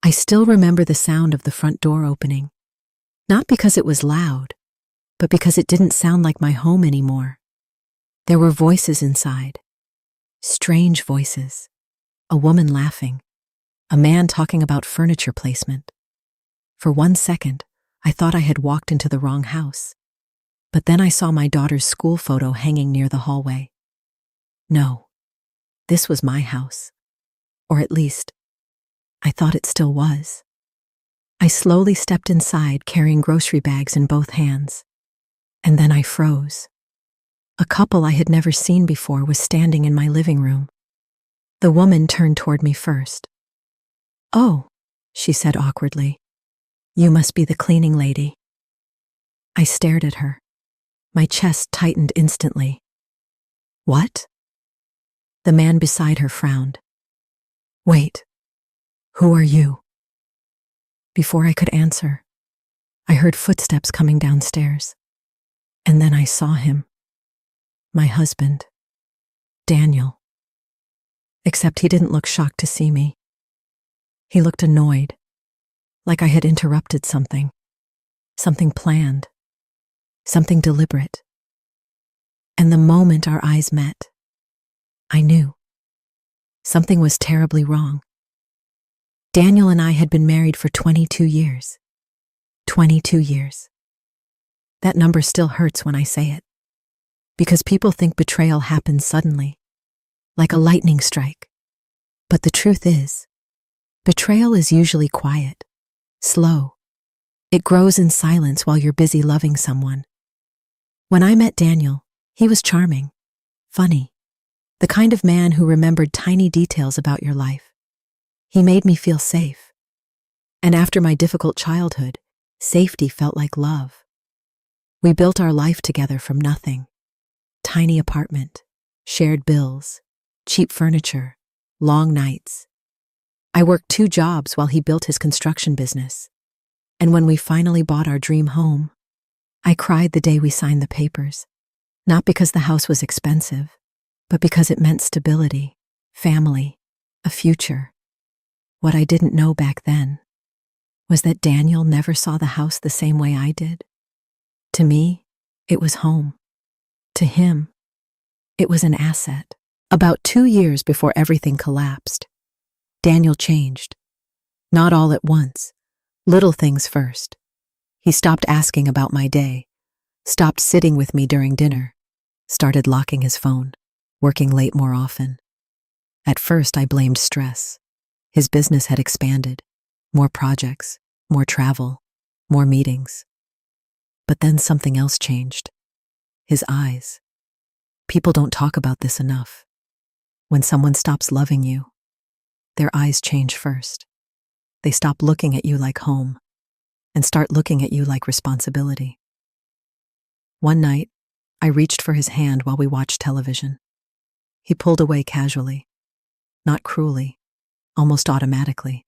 I still remember the sound of the front door opening, not because it was loud, but because it didn't sound like my home anymore. There were voices inside, strange voices, a woman laughing, a man talking about furniture placement. For 1 second, I thought I had walked into the wrong house, but then I saw my daughter's school photo hanging near the hallway. No, this was my house, or at least, I thought it still was. I slowly stepped inside, carrying grocery bags in both hands, and then I froze. A couple I had never seen before was standing in my living room. The woman turned toward me first. "Oh," she said awkwardly, "you must be the cleaning lady." I stared at her. My chest tightened instantly. "What?" The man beside her frowned. "Wait, who are you?" Before I could answer, I heard footsteps coming downstairs, and then I saw him. My husband, Daniel. Except he didn't look shocked to see me. He looked annoyed, like I had interrupted something planned, something deliberate. And the moment our eyes met, I knew something was terribly wrong. Daniel and I had been married for 22 years. 22 years. That number still hurts when I say it, because people think betrayal happens suddenly, like a lightning strike. But the truth is, betrayal is usually quiet, slow. It grows in silence while you're busy loving someone. When I met Daniel, he was charming, funny, the kind of man who remembered tiny details about your life. He made me feel safe. And after my difficult childhood, safety felt like love. We built our life together from nothing. Tiny apartment, shared bills, cheap furniture, long nights. I worked 2 jobs while he built his construction business. And when we finally bought our dream home, I cried the day we signed the papers, not because the house was expensive, but because it meant stability, family, a future. What I didn't know back then was that Daniel never saw the house the same way I did. To me, it was home. To him, it was an asset. About 2 years before everything collapsed, Daniel changed. Not all at once. Little things first. He stopped asking about my day, stopped sitting with me during dinner, started locking his phone, working late more often. At first, I blamed stress. His business had expanded. More projects, more travel, more meetings. But then something else changed. His eyes. People don't talk about this enough. When someone stops loving you, their eyes change first. They stop looking at you like home and start looking at you like responsibility. One night, I reached for his hand while we watched television. He pulled away casually, not cruelly, almost automatically.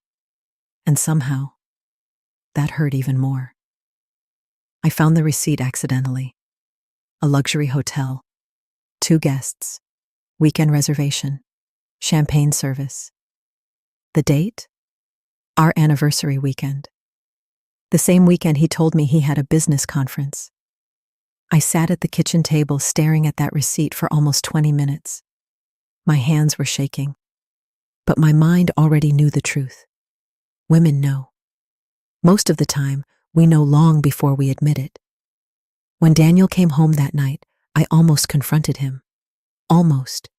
And somehow, that hurt even more. I found the receipt accidentally. A luxury hotel, 2 guests, weekend reservation, champagne service. The date? Our anniversary weekend. The same weekend he told me he had a business conference. I sat at the kitchen table staring at that receipt for almost 20 minutes. My hands were shaking, but my mind already knew the truth. Women know. Most of the time, we know long before we admit it. When Daniel came home that night, I almost confronted him. Almost.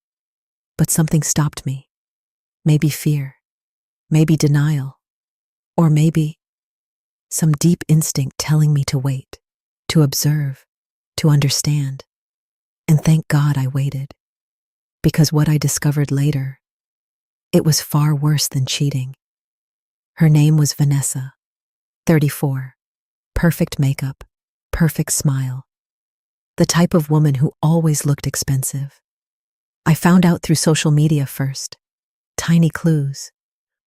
But something stopped me. Maybe fear. Maybe denial. Or maybe some deep instinct telling me to wait, to observe, to understand. And thank God I waited. Because what I discovered later, it was far worse than cheating. Her name was Vanessa, 34, perfect makeup, perfect smile, the type of woman who always looked expensive. I found out through social media first. Tiny clues,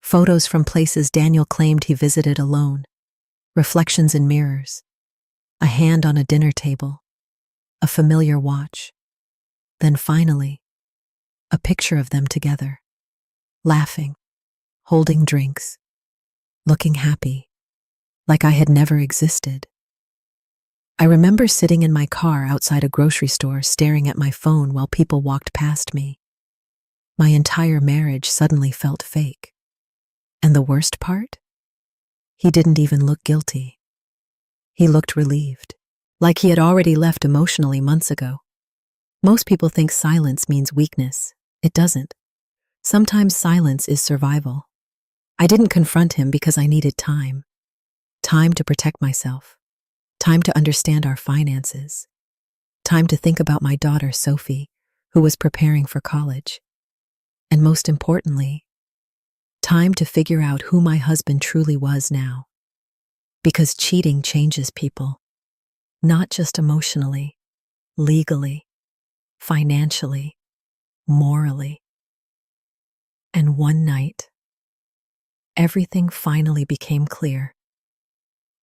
photos from places Daniel claimed he visited alone, reflections in mirrors, a hand on a dinner table, a familiar watch. Then finally, a picture of them together, laughing, holding drinks. looking happy, like I had never existed. I remember sitting in my car outside a grocery store staring at my phone while people walked past me. My entire marriage suddenly felt fake. And the worst part? He didn't even look guilty. He looked relieved, like he had already left emotionally months ago. Most people think silence means weakness. It doesn't. Sometimes silence is survival. I didn't confront him because I needed time. Time to protect myself. Time to understand our finances. Time to think about my daughter, Sophie, who was preparing for college. And most importantly, time to figure out who my husband truly was now. Because cheating changes people. Not just emotionally, legally, financially, morally. And one night, everything finally became clear.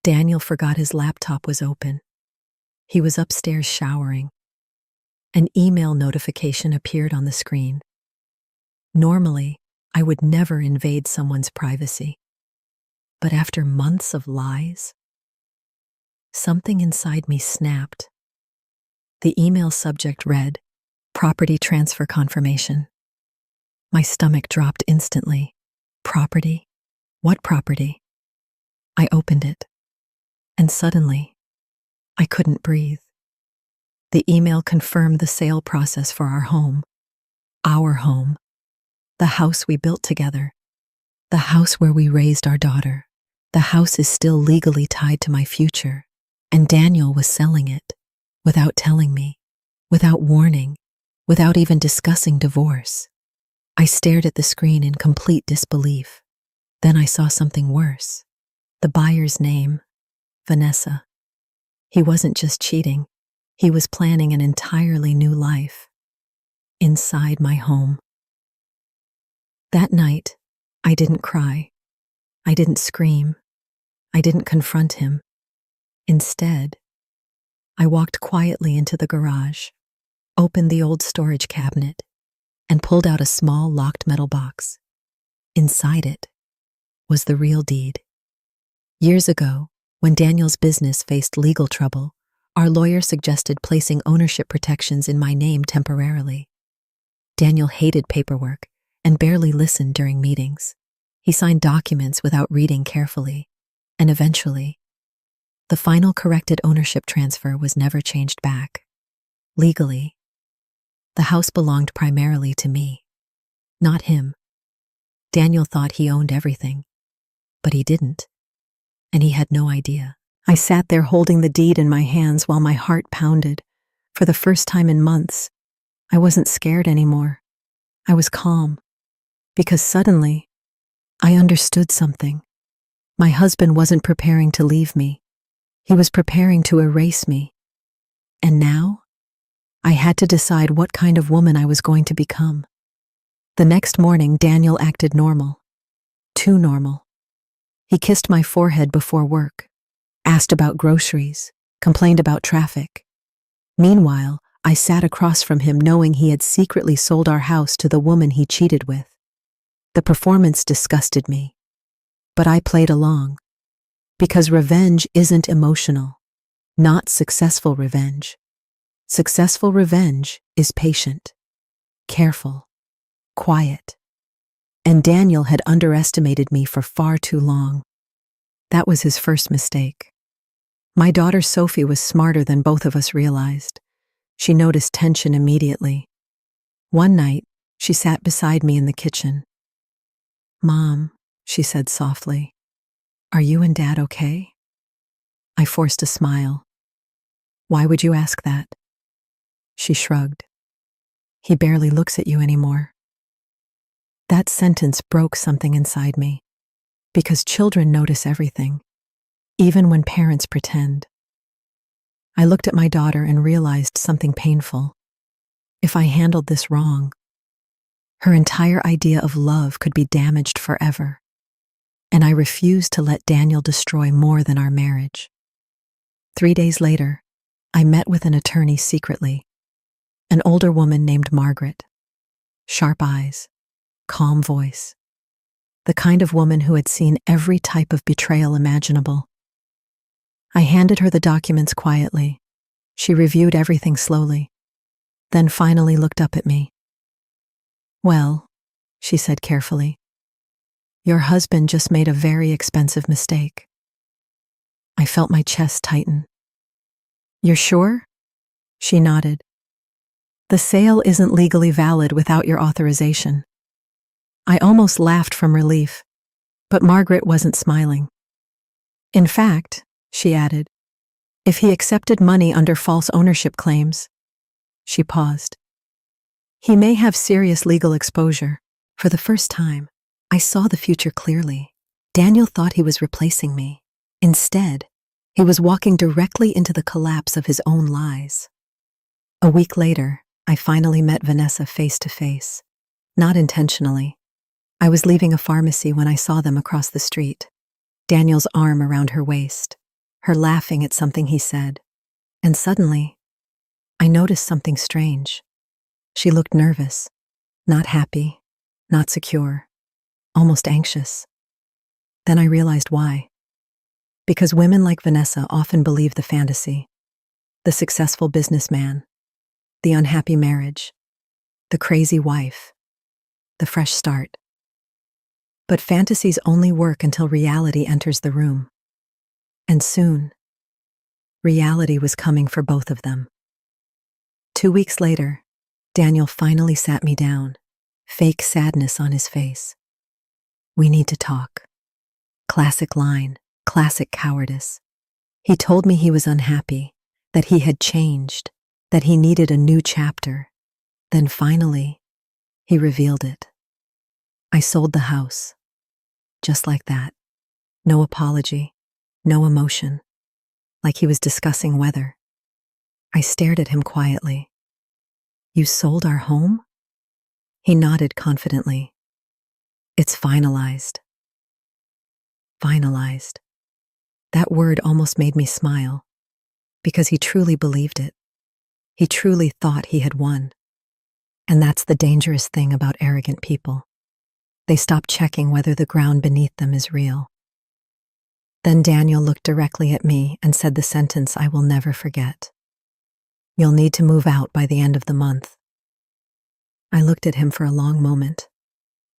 Daniel forgot his laptop was open. He was upstairs showering. An email notification appeared on the screen. Normally, I would never invade someone's privacy. But after months of lies, something inside me snapped. The email subject read, "Property transfer confirmation." My stomach dropped instantly. Property? What property? I opened it. And suddenly, I couldn't breathe. The email confirmed the sale process for our home. Our home. The house we built together. The house where we raised our daughter. The house is still legally tied to my future. And Daniel was selling it. Without telling me. Without warning. Without even discussing divorce. I stared at the screen in complete disbelief. Then I saw something worse. The buyer's name. Vanessa. He wasn't just cheating. He was planning an entirely new life. Inside my home. That night, I didn't cry. I didn't scream. I didn't confront him. Instead, I walked quietly into the garage, opened the old storage cabinet, and pulled out a small locked metal box. Inside it was the real deed. Years ago, when Daniel's business faced legal trouble, our lawyer suggested placing ownership protections in my name temporarily. Daniel hated paperwork and barely listened during meetings. He signed documents without reading carefully, and eventually, the final corrected ownership transfer was never changed back. Legally, the house belonged primarily to me, not him. Daniel thought he owned everything, but he didn't. And he had no idea. I sat there holding the deed in my hands while my heart pounded. For the first time in months, I wasn't scared anymore. I was calm. Because suddenly, I understood something. My husband wasn't preparing to leave me. He was preparing to erase me. And now, I had to decide what kind of woman I was going to become. The next morning, Daniel acted normal. Too normal. He kissed my forehead before work, asked about groceries, complained about traffic. Meanwhile, I sat across from him knowing he had secretly sold our house to the woman he cheated with. The performance disgusted me, but I played along. Because revenge isn't emotional, not successful revenge. Successful revenge is patient, careful, quiet. And Daniel had underestimated me for far too long. That was his first mistake. My daughter Sophie was smarter than both of us realized. She noticed tension immediately. One night, she sat beside me in the kitchen. "Mom," she said softly, "are you and Dad okay?" I forced a smile. "Why would you ask that?" She shrugged. "He barely looks at you anymore." That sentence broke something inside me, because children notice everything, even when parents pretend. I looked at my daughter and realized something painful. If I handled this wrong, her entire idea of love could be damaged forever, and I refused to let Daniel destroy more than our marriage. 3 days later, I met with an attorney secretly, an older woman named Margaret. Sharp eyes, calm voice. the kind of woman who had seen every type of betrayal imaginable. I handed her the documents quietly. She reviewed everything slowly, then finally looked up at me. "Well," she said carefully, "your husband just made a very expensive mistake." I felt my chest tighten. "You're sure?" She nodded. "The sale isn't legally valid without your authorization." I almost laughed from relief, but Margaret wasn't smiling. "In fact," she added, "if he accepted money under false ownership claims," she paused, "he may have serious legal exposure." For the first time, I saw the future clearly. Daniel thought he was replacing me. Instead, he was walking directly into the collapse of his own lies. A week later, I finally met Vanessa face to face. Not intentionally. I was leaving a pharmacy when I saw them across the street. Daniel's arm around her waist, her laughing at something he said. And suddenly, I noticed something strange. She looked nervous, not happy, not secure, almost anxious. Then I realized why. Because women like Vanessa often believe the fantasy, the successful businessman, the unhappy marriage, the crazy wife, the fresh start. But fantasies only work until reality enters the room. And soon, reality was coming for both of them. 2 weeks later, Daniel finally sat me down, fake sadness on his face. "We need to talk." Classic line, classic cowardice. He told me he was unhappy, that he had changed, that he needed a new chapter. Then finally, he revealed it. I sold the house. Just like that. No apology, no emotion, like he was discussing weather. I stared at him quietly. "You sold our home?" He nodded confidently. "It's finalized." Finalized. That word almost made me smile, because he truly believed it. He truly thought he had won. And that's the dangerous thing about arrogant people. They stop checking whether the ground beneath them is real. Then Daniel looked directly at me and said the sentence I will never forget. "You'll need to move out by the end of the month." I looked at him for a long moment,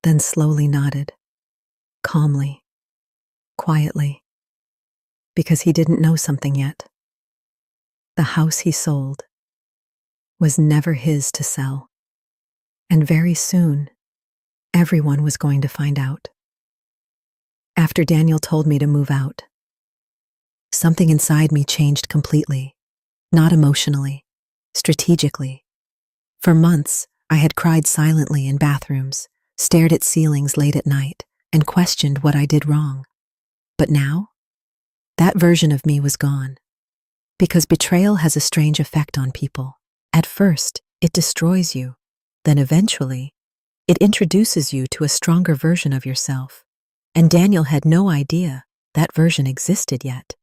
then slowly nodded, calmly, quietly, because he didn't know something yet. The house he sold was never his to sell, and very soon, everyone was going to find out. After Daniel told me to move out, something inside me changed completely, not emotionally, strategically. For months, I had cried silently in bathrooms, stared at ceilings late at night, and questioned what I did wrong. But now, that version of me was gone. Because betrayal has a strange effect on people. At first, it destroys you. Then eventually, it introduces you to a stronger version of yourself. And Daniel had no idea that version existed yet.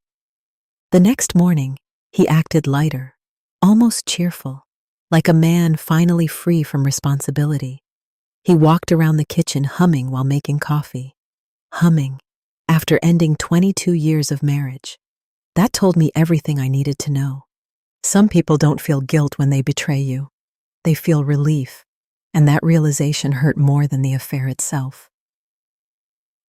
The next morning, he acted lighter, almost cheerful, like a man finally free from responsibility. He walked around the kitchen humming while making coffee. Humming, after ending 22 years of marriage. That told me everything I needed to know. Some people don't feel guilt when they betray you. They feel relief, and that realization hurt more than the affair itself.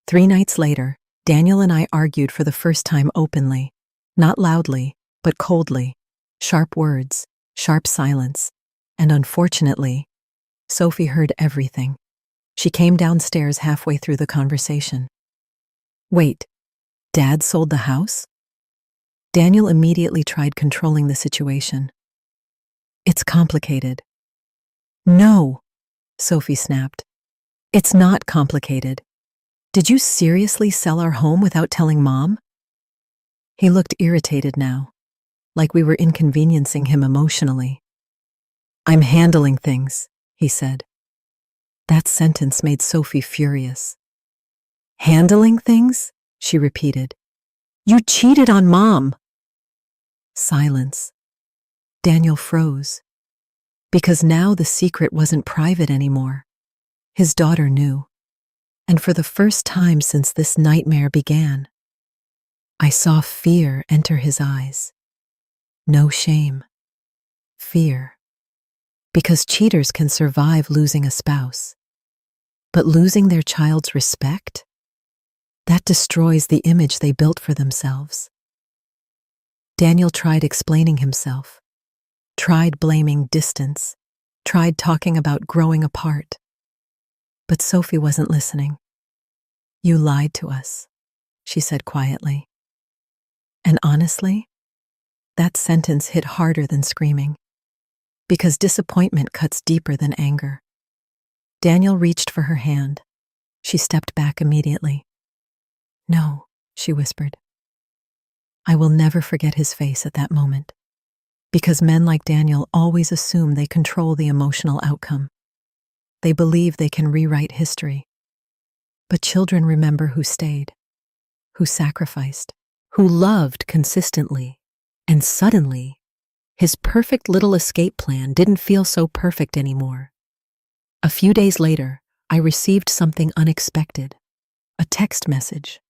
3 nights later, Daniel and I argued for the first time openly, not loudly, but coldly. Sharp words, sharp silence, and unfortunately, Sophie heard everything. She came downstairs halfway through the conversation. "Wait, Dad sold the house?" Daniel immediately tried controlling the situation. "It's complicated." "No," Sophie snapped. "It's not complicated. Did you seriously sell our home without telling Mom?" He looked irritated now, like we were inconveniencing him emotionally. "I'm handling things," he said. That sentence made Sophie furious. "Handling things?" she repeated. "You cheated on Mom." Silence. Daniel froze. Because now the secret wasn't private anymore. His daughter knew. And for the first time since this nightmare began, I saw fear enter his eyes. No shame. Fear. Because cheaters can survive losing a spouse. But losing their child's respect? That destroys the image they built for themselves. Daniel tried explaining himself, tried blaming distance, tried talking about growing apart. But Sophie wasn't listening. "You lied to us," she said quietly. And honestly, that sentence hit harder than screaming, because disappointment cuts deeper than anger. Daniel reached for her hand. She stepped back immediately. "No," she whispered. I will never forget his face at that moment, because men like Daniel always assume they control the emotional outcome. They believe they can rewrite history. But children remember who stayed, who sacrificed, who loved consistently, and suddenly, his perfect little escape plan didn't feel so perfect anymore. A few days later, I received something unexpected, a text message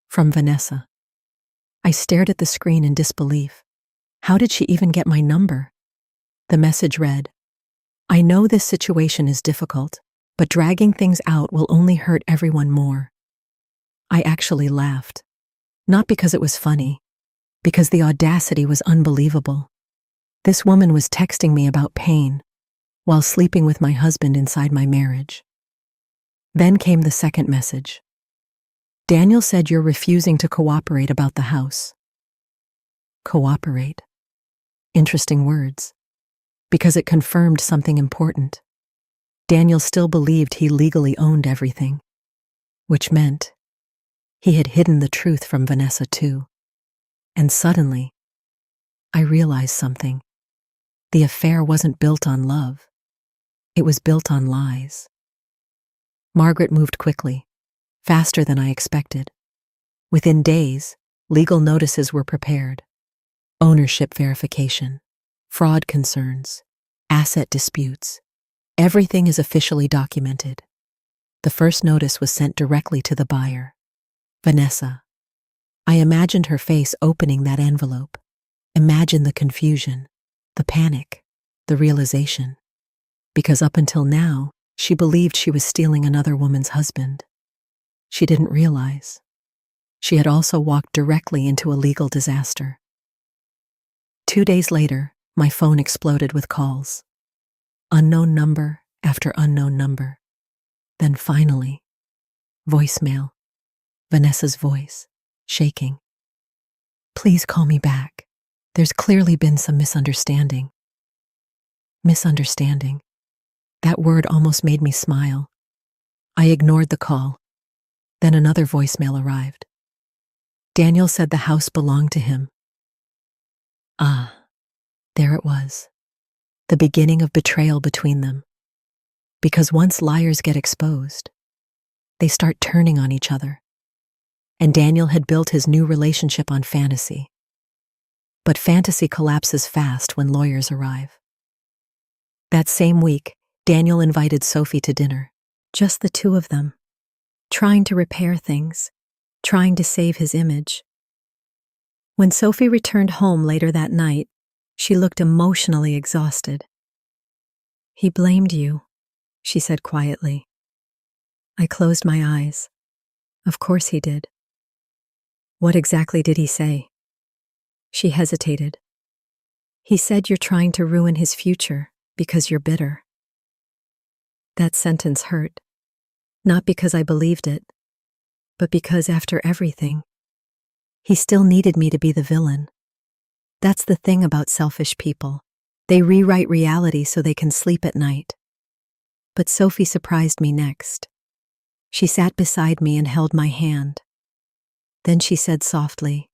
from Vanessa. I stared at the screen in disbelief. How did she even get my number? The message read, "I know this situation is difficult, but dragging things out will only hurt everyone more." I actually laughed, not because it was funny, because the audacity was unbelievable. This woman was texting me about pain while sleeping with my husband inside my marriage. Then came the second message. "Daniel said you're refusing to cooperate about the house." Cooperate. Interesting words, because it confirmed something important. Daniel still believed he legally owned everything, which meant he had hidden the truth from Vanessa too. And suddenly, I realized something. The affair wasn't built on love. It was built on lies. Margaret moved quickly, faster than I expected. Within days, legal notices were prepared. Ownership verification, fraud concerns, asset disputes. Everything is officially documented. The first notice was sent directly to the buyer, Vanessa. I imagined her face opening that envelope. Imagine the confusion, the panic, the realization. Because up until now, she believed she was stealing another woman's husband. She didn't realize she had also walked directly into a legal disaster. 2 days later, my phone exploded with calls. Unknown number after unknown number. Then finally, voicemail. Vanessa's voice, shaking. "Please call me back. There's clearly been some misunderstanding." Misunderstanding. That word almost made me smile. I ignored the call. Then another voicemail arrived. Daniel said the house belonged to him. There it was. The beginning of betrayal between them. Because once liars get exposed, they start turning on each other. And Daniel had built his new relationship on fantasy. But fantasy collapses fast when lawyers arrive. That same week, Daniel invited Sophie to dinner. Just the two of them, trying to repair things, trying to save his image. When Sophie returned home later that night, she looked emotionally exhausted. "He blamed you," she said quietly. I closed my eyes. Of course he did. "What exactly did he say?" She hesitated. "He said you're trying to ruin his future because you're bitter." That sentence hurt, not because I believed it, but because after everything, he still needed me to be the villain. That's the thing about selfish people. They rewrite reality so they can sleep at night. But Sophie surprised me next. She sat beside me and held my hand. Then she said softly,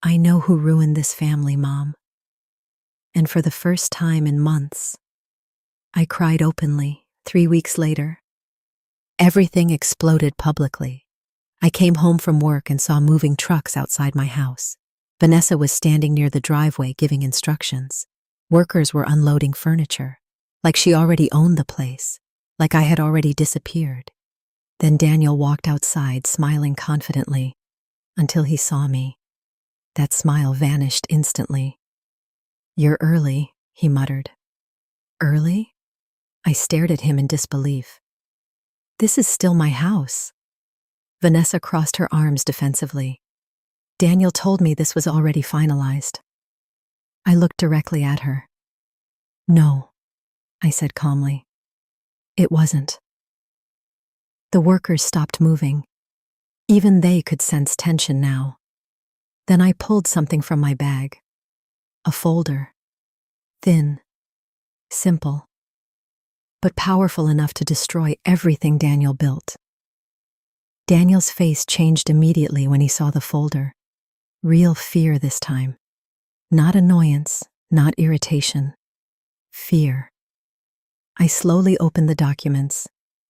"I know who ruined this family, Mom." And for the first time in months, I cried openly. 3 weeks later, everything exploded publicly. I came home from work and saw moving trucks outside my house. Vanessa was standing near the driveway giving instructions. Workers were unloading furniture, like she already owned the place, like I had already disappeared. Then Daniel walked outside, smiling confidently, until he saw me. That smile vanished instantly. "You're early," he muttered. "Early?" I stared at him in disbelief. "This is still my house." Vanessa crossed her arms defensively. "Daniel told me this was already finalized." I looked directly at her. "No," I said calmly. "It wasn't." The workers stopped moving. Even they could sense tension now. Then I pulled something from my bag. A folder. Thin. Simple. But powerful enough to destroy everything Daniel built. Daniel's face changed immediately when he saw the folder. Real fear this time. Not annoyance, not irritation. Fear. I slowly opened the documents,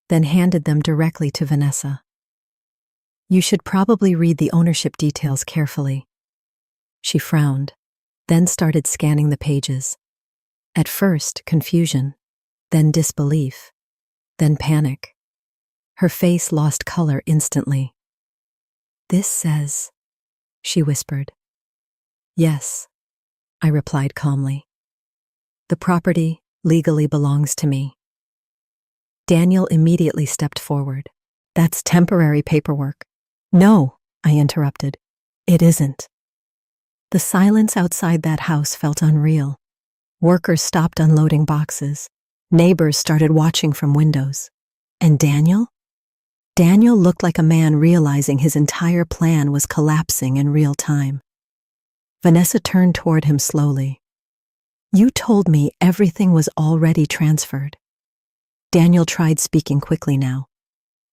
then handed them directly to Vanessa. "You should probably read the ownership details carefully." She frowned, then started scanning the pages. At first, confusion, then disbelief, then panic. Her face lost color instantly. "This says," she whispered. "Yes," I replied calmly. "The property legally belongs to me." Daniel immediately stepped forward. "That's temporary paperwork." "No," I interrupted. "It isn't." The silence outside that house felt unreal. Workers stopped unloading boxes. Neighbors started watching from windows. And Daniel? Daniel looked like a man realizing his entire plan was collapsing in real time. Vanessa turned toward him slowly. "You told me everything was already transferred." Daniel tried speaking quickly now.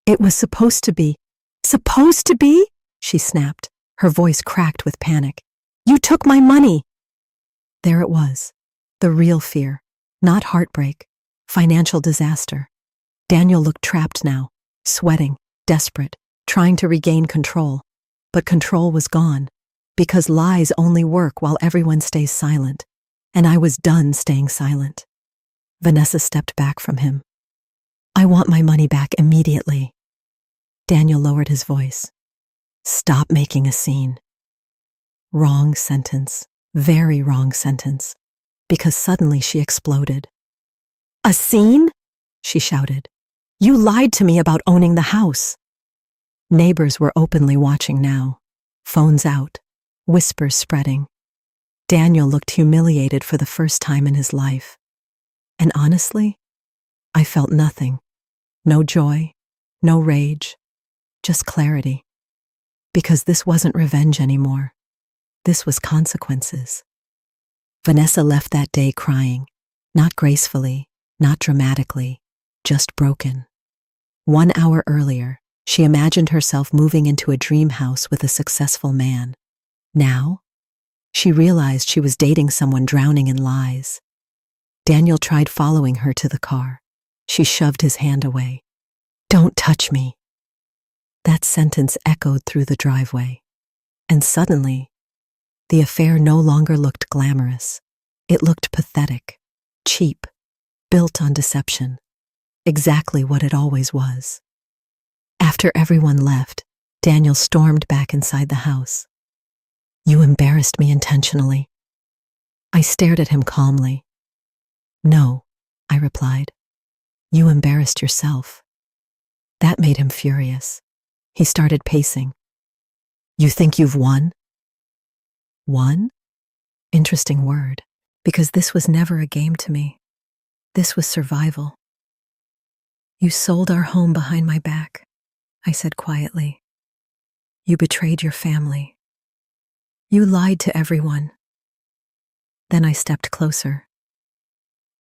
"It was supposed to be." "Supposed to be?" she snapped, her voice cracked with panic. "You took my money." There it was, the real fear, not heartbreak, financial disaster. Daniel looked trapped now, sweating, desperate, trying to regain control. But control was gone, because lies only work while everyone stays silent, and I was done staying silent. Vanessa stepped back from him. "I want my money back immediately." Daniel lowered his voice. "Stop making a scene." Wrong sentence, very wrong sentence, because suddenly she exploded. "A scene?" she shouted. "You lied to me about owning the house." Neighbors were openly watching now, phones out, whispers spreading. Daniel looked humiliated for the first time in his life. And honestly, I felt nothing. No joy, no rage, just clarity. Because this wasn't revenge anymore. This was consequences. Vanessa left that day crying, not gracefully, not dramatically, just broken. 1 hour earlier, she imagined herself moving into a dream house with a successful man. Now, she realized she was dating someone drowning in lies. Daniel tried following her to the car. She shoved his hand away. "Don't touch me." That sentence echoed through the driveway. And suddenly, the affair no longer looked glamorous. It looked pathetic, cheap, built on deception. Exactly what it always was. After everyone left, Daniel stormed back inside the house. "You embarrassed me intentionally." I stared at him calmly. "No," I replied. "You embarrassed yourself." That made him furious. He started pacing. "You think you've won?" Won? Interesting word, because this was never a game to me. This was survival. "You sold our home behind my back," I said quietly. "You betrayed your family. You lied to everyone." Then I stepped closer.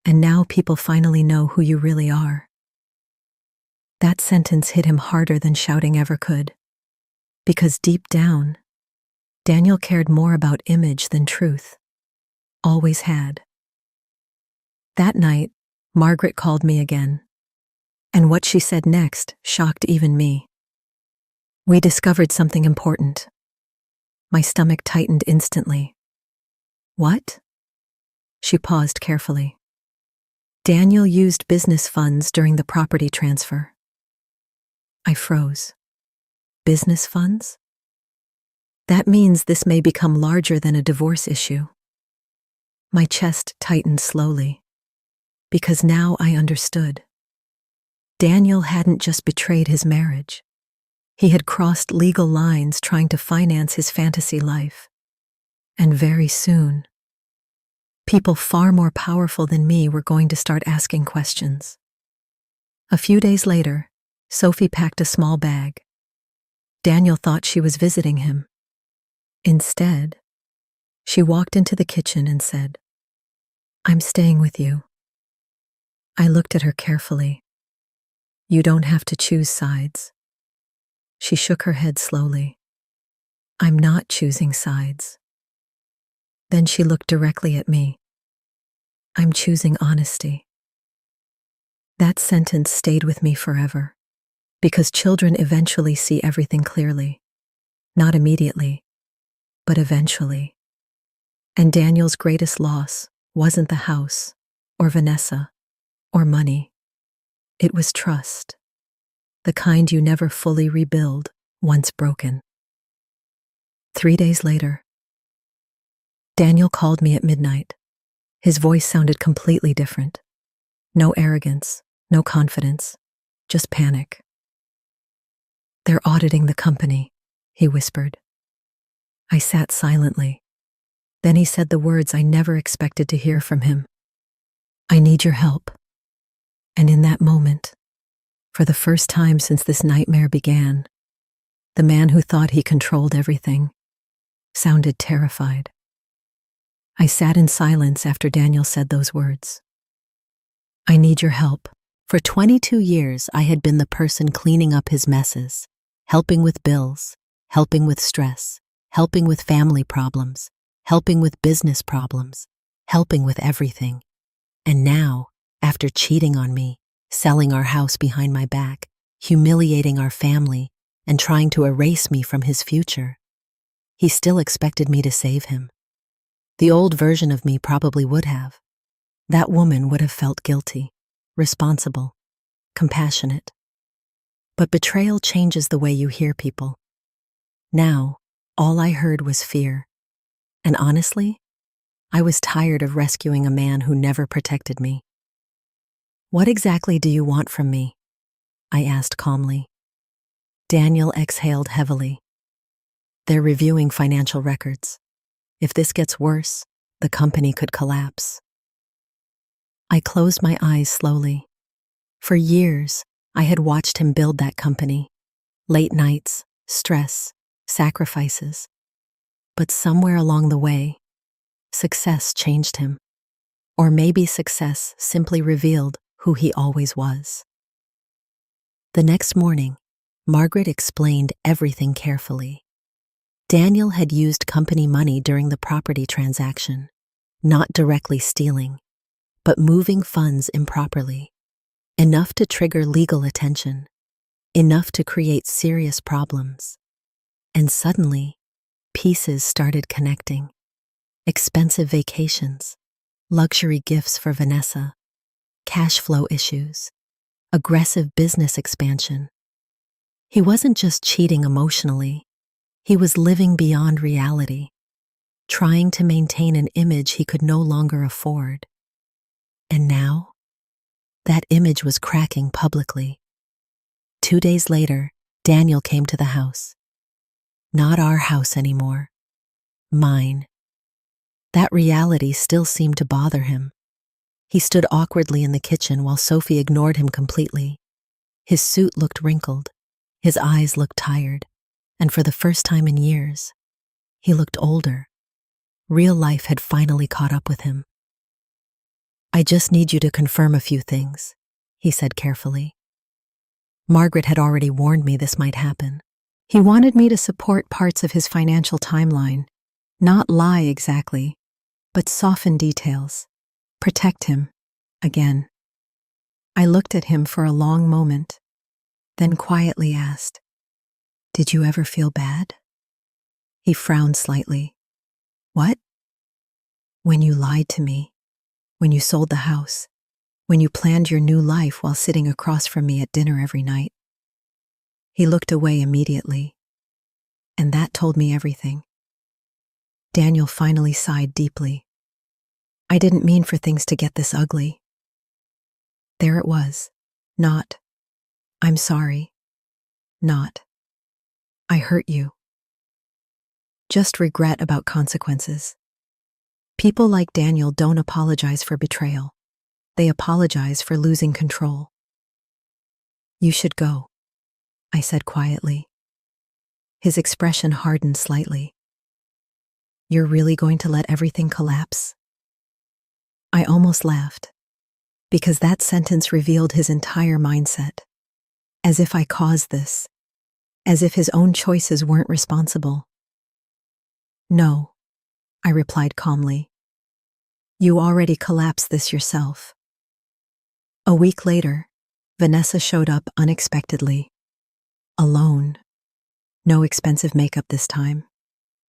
"And now people finally know who you really are." That sentence hit him harder than shouting ever could. Because deep down, Daniel cared more about image than truth. Always had. That night, Margaret called me again. And what she said next shocked even me. "We discovered something important." My stomach tightened instantly. "What?" She paused carefully. "Daniel used business funds during the property transfer." I froze. Business funds? That means this may become larger than a divorce issue. My chest tightened slowly, because now I understood. Daniel hadn't just betrayed his marriage. He had crossed legal lines trying to finance his fantasy life. And very soon, people far more powerful than me were going to start asking questions. A few days later, Sophie packed a small bag. Daniel thought she was visiting him. Instead, she walked into the kitchen and said, "I'm staying with you." I looked at her carefully. "You don't have to choose sides." She shook her head slowly. "I'm not choosing sides." Then she looked directly at me. "I'm choosing honesty." That sentence stayed with me forever, because children eventually see everything clearly. Not immediately, but eventually. And Daniel's greatest loss wasn't the house, or Vanessa, or money. It was trust, the kind you never fully rebuild once broken. 3 days later, Daniel called me at midnight. His voice sounded completely different. No arrogance, no confidence, just panic. "They're auditing the company," he whispered. I sat silently. Then he said the words I never expected to hear from him. "I need your help." And in that moment, for the first time since this nightmare began, the man who thought he controlled everything sounded terrified. I sat in silence after Daniel said those words. "I need your help." For 22 years, I had been the person cleaning up his messes, helping with bills, helping with stress, helping with family problems, helping with business problems, helping with everything. And now, after cheating on me, selling our house behind my back, humiliating our family, and trying to erase me from his future, he still expected me to save him. The old version of me probably would have. That woman would have felt guilty, responsible, compassionate. But betrayal changes the way you hear people. Now, all I heard was fear. And honestly, I was tired of rescuing a man who never protected me. "What exactly do you want from me?" I asked calmly. Daniel exhaled heavily. "They're reviewing financial records. If this gets worse, the company could collapse." I closed my eyes slowly. For years, I had watched him build that company. Late nights, stress, sacrifices. But somewhere along the way, success changed him. Or maybe success simply revealed who he always was. The next morning, Margaret explained everything carefully. Daniel had used company money during the property transaction, not directly stealing, but moving funds improperly, enough to trigger legal attention, enough to create serious problems. And suddenly, pieces started connecting. Expensive vacations, luxury gifts for Vanessa, cash flow issues, aggressive business expansion. He wasn't just cheating emotionally. He was living beyond reality, trying to maintain an image he could no longer afford. And now, that image was cracking publicly. 2 days later, Daniel came to the house. Not our house anymore. Mine. That reality still seemed to bother him. He stood awkwardly in the kitchen while Sophie ignored him completely. His suit looked wrinkled. His eyes looked tired. And for the first time in years, he looked older. Real life had finally caught up with him. "I just need you to confirm a few things," he said carefully. Margaret had already warned me this might happen. He wanted me to support parts of his financial timeline, not lie exactly, but soften details, protect him, again. I looked at him for a long moment, then quietly asked, "Did you ever feel bad?" He frowned slightly. "What?" "When you lied to me, when you sold the house, when you planned your new life while sitting across from me at dinner every night." He looked away immediately, and that told me everything. Daniel finally sighed deeply. I didn't mean for things to get this ugly. There it was. Not, I'm sorry. Not, I hurt you. Just regret about consequences. People like Daniel don't apologize for betrayal. They apologize for losing control. You should go, I said quietly. His expression hardened slightly. You're really going to let everything collapse? I almost laughed, because that sentence revealed his entire mindset. As if I caused this. As if his own choices weren't responsible. No, I replied calmly. You already collapsed this yourself. A week later, Vanessa showed up unexpectedly. Alone. No expensive makeup this time.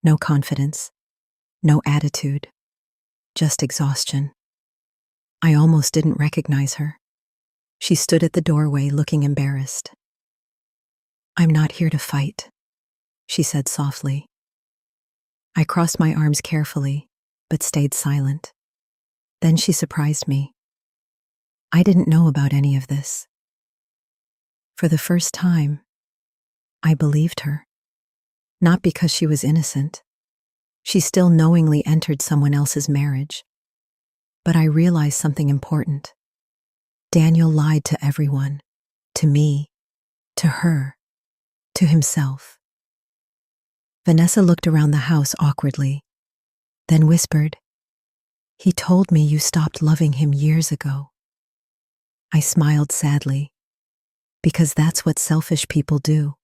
No confidence. No attitude. Just exhaustion. I almost didn't recognize her. She stood at the doorway looking embarrassed. I'm not here to fight, she said softly. I crossed my arms carefully, but stayed silent. Then she surprised me. I didn't know about any of this. For the first time, I believed her. Not because she was innocent. She still knowingly entered someone else's marriage. But I realized something important. Daniel lied to everyone. To me. To her. To himself. Vanessa looked around the house awkwardly, then whispered, He told me you stopped loving him years ago. I smiled sadly, because that's what selfish people do.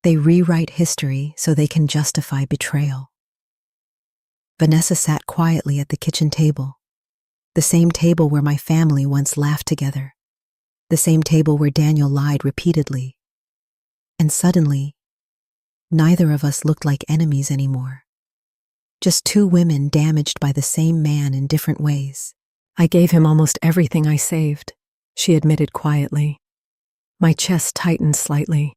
They rewrite history so they can justify betrayal. Vanessa sat quietly at the kitchen table, the same table where my family once laughed together, the same table where Daniel lied repeatedly. And suddenly, neither of us looked like enemies anymore. Just two women damaged by the same man in different ways. I gave him almost everything I saved, she admitted quietly. My chest tightened slightly,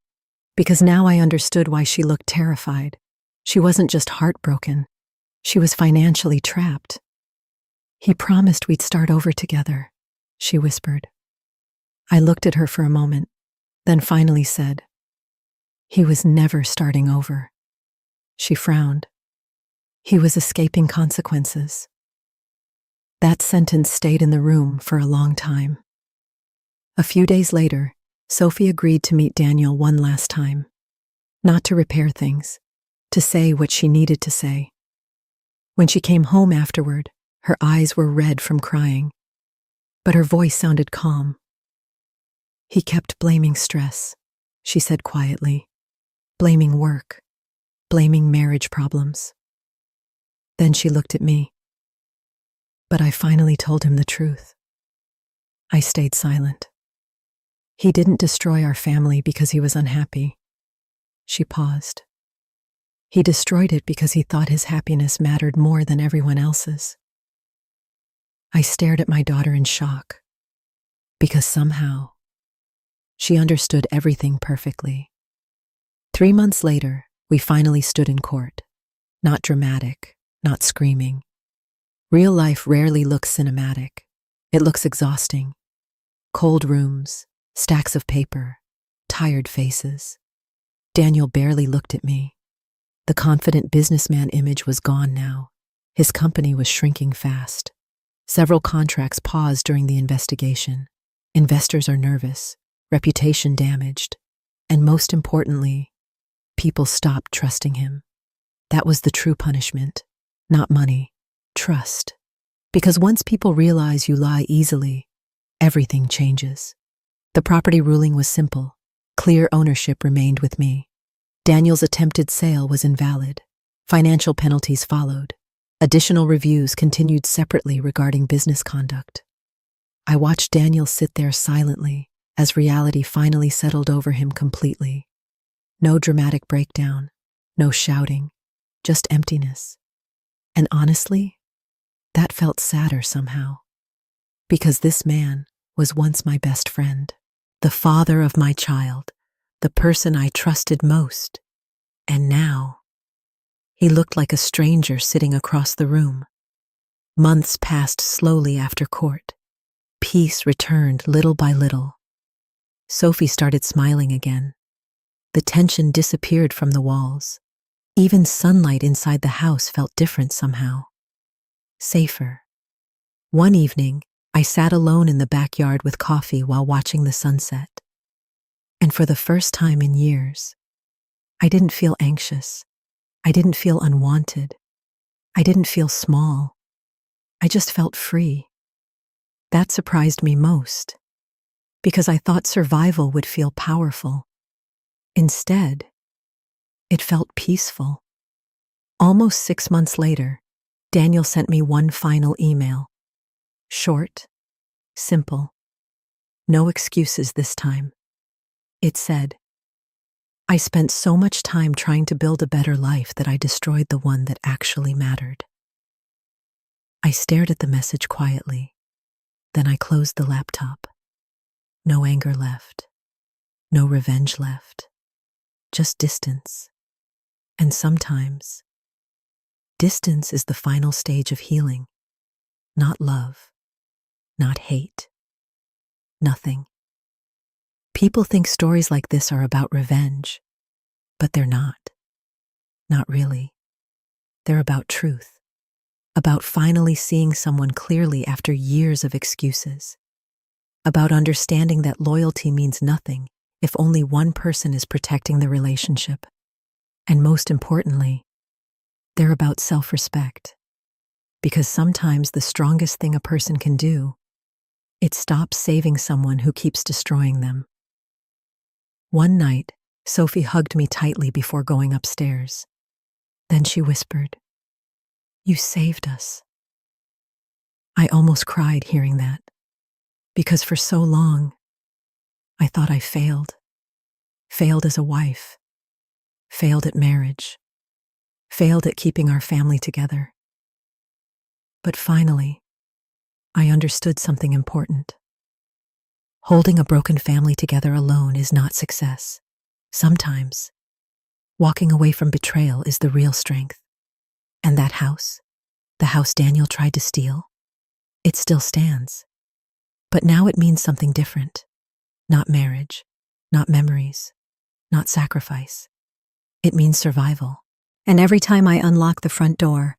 because now I understood why she looked terrified. She wasn't just heartbroken. She was financially trapped. He promised we'd start over together, she whispered. I looked at her for a moment, then finally said, He was never starting over. She frowned. He was escaping consequences. That sentence stayed in the room for a long time. A few days later, Sophie agreed to meet Daniel one last time. Not to repair things, to say what she needed to say. When she came home afterward, her eyes were red from crying, but her voice sounded calm. He kept blaming stress, she said quietly. Blaming work, blaming marriage problems. Then she looked at me. But I finally told him the truth. I stayed silent. He didn't destroy our family because he was unhappy. She paused. He destroyed it because he thought his happiness mattered more than everyone else's. I stared at my daughter in shock, because somehow she understood everything perfectly. 3 months later, we finally stood in court. Not dramatic, not screaming. Real life rarely looks cinematic. It looks exhausting. Cold rooms, stacks of paper, tired faces. Daniel barely looked at me. The confident businessman image was gone now. His company was shrinking fast. Several contracts paused during the investigation. Investors are nervous, reputation damaged, and most importantly, people stopped trusting him. That was the true punishment. Not money, trust. Because once people realize you lie easily, everything changes. The property ruling was simple. Clear ownership remained with me. Daniel's attempted sale was invalid. Financial penalties followed. Additional reviews continued separately regarding business conduct. I watched Daniel sit there silently as reality finally settled over him completely. No dramatic breakdown, no shouting, just emptiness. And honestly, that felt sadder somehow. Because this man was once my best friend, the father of my child, the person I trusted most. And now, he looked like a stranger sitting across the room. Months passed slowly after court. Peace returned little by little. Sophie started smiling again. The tension disappeared from the walls. Even sunlight inside the house felt different somehow. Safer. One evening, I sat alone in the backyard with coffee while watching the sunset. And for the first time in years, I didn't feel anxious. I didn't feel unwanted. I didn't feel small. I just felt free. That surprised me most, because I thought survival would feel powerful. Instead, it felt peaceful. Almost 6 months later, Daniel sent me one final email. Short, simple, no excuses this time. It said, "I spent so much time trying to build a better life that I destroyed the one that actually mattered." I stared at the message quietly. Then I closed the laptop. No anger left. No revenge left. Just distance. And sometimes, distance is the final stage of healing. Not love. Not hate. Nothing. People think stories like this are about revenge, but they're not. Not really. They're about truth. About finally seeing someone clearly after years of excuses. About understanding that loyalty means nothing if only one person is protecting the relationship. And most importantly, they're about self-respect. Because sometimes the strongest thing a person can do, it stops saving someone who keeps destroying them. One night, Sophie hugged me tightly before going upstairs. Then she whispered, "You saved us." I almost cried hearing that, because for so long, I thought I failed. Failed as a wife. Failed at marriage. Failed at keeping our family together. But finally, I understood something important. Holding a broken family together alone is not success. Sometimes, walking away from betrayal is the real strength. And that house, the house Daniel tried to steal, it still stands. But now it means something different. Not marriage, not memories, not sacrifice. It means survival. And every time I unlock the front door,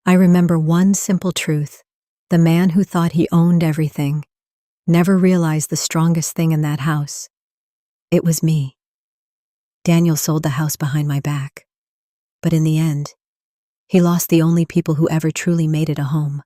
I remember one simple truth. The man who thought he owned everything never realized the strongest thing in that house. It was me. Daniel sold the house behind my back. But in the end, he lost the only people who ever truly made it a home.